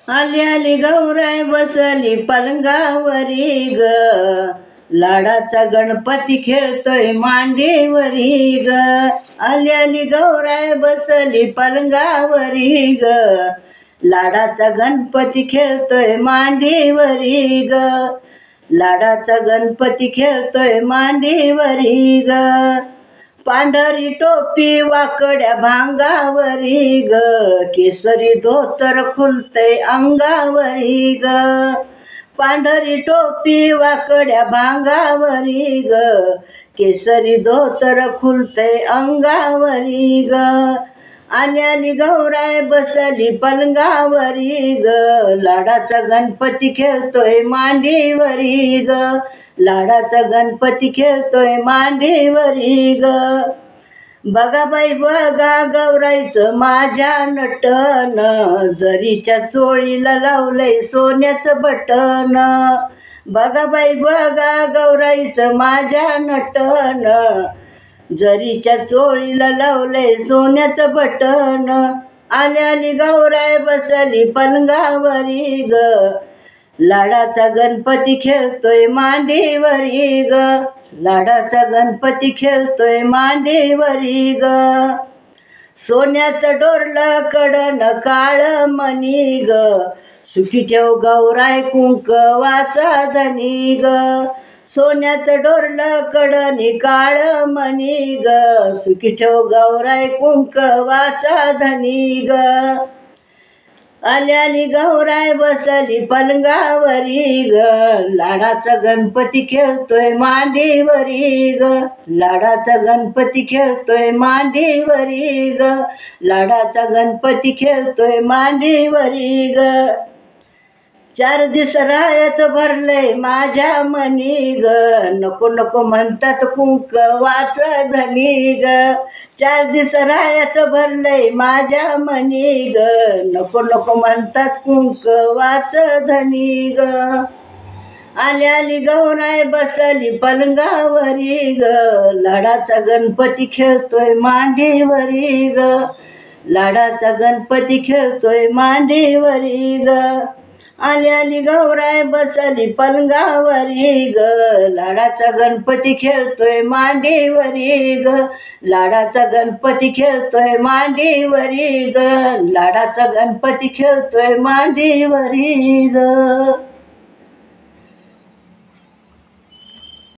आली आली गौराय बसली पलंगावरी ग, लाडाचा गणपती खेळतोय मांडीवरी ग. आली आली गौराय बसली पलंगावरी ग, लाडाचा गणपती खेळतोय मांडीवरी ग, लाडाचा गणपती खेळतोय मांडीवरी ग. पांढरी टोपी वाकड्या भांगावरी ग, केसरी धोतर खुलतय अंगावरी ग. पांढरी टोपी वाकड्या भांगावरी ग, केसरी धोतर खुलतय अंगावरी ग. आली आली गौराय बसली पलंगावरी ग, लाडाचा गणपती खेळतोय मांडीवरी ग, लाडाचा गणपती खेळतोय मांडीवरी ग. बघा बाई बघा गौराईचं माझ्या नटन, जरीच्या चोळीला लावलंय सोन्याचं बटन. बघा बाई बघा गौराईचं माझ्या नटन, जरीच्या चोळीला लावलंय सोन्याचं बटन. आली आली गौराय बसली पलंगावरी ग, लाडाचा गणपती खेळतोय मांडीवरी ग, लाडाचा गणपती खेळतोय मांडीवरी ग. सोन्याचं डोरलं कडन काळ मणी ग, सुखी ठेव गौराय कुंकवाचा धनी ग. सोन्याचं डोरलं कडनी काळ मणी ग, सुखी ठेव गौराय कुंकवाचा धनी ग. आली आली गौराय बसली पलंगावरी ग, लाडाचा गणपती खेळतोय मांडीवरी ग, लाडाचा गणपती खेळतोय मांडीवरी ग, लाडाचा गणपती खेळतोय मांडीवरी ग. 4 दिवस राहायचं भरलंय माझ्या मनी ग, नको नको म्हणतात कुंकवाचं धनी ग. 4 दिवस राहायचं भरलंय माझ्या मनी ग, नको नको म्हणतात कुंकवाचं धनी ग. आली आली गौराय बसली पलंगावरी ग, लाडाचा गणपती खेळतोय मांडीवरी ग, लाडाचा गणपती खेळतोय मांडीवरी ग. आली आली गौराय बसली पलंगावरी ग, लाडाचा गणपती खेळतोय मांडीवरी ग, लाडाचा गणपती खेळतोय मांडीवरी ग, लाडाचा गणपती खेळतोय मांडीवरी ग.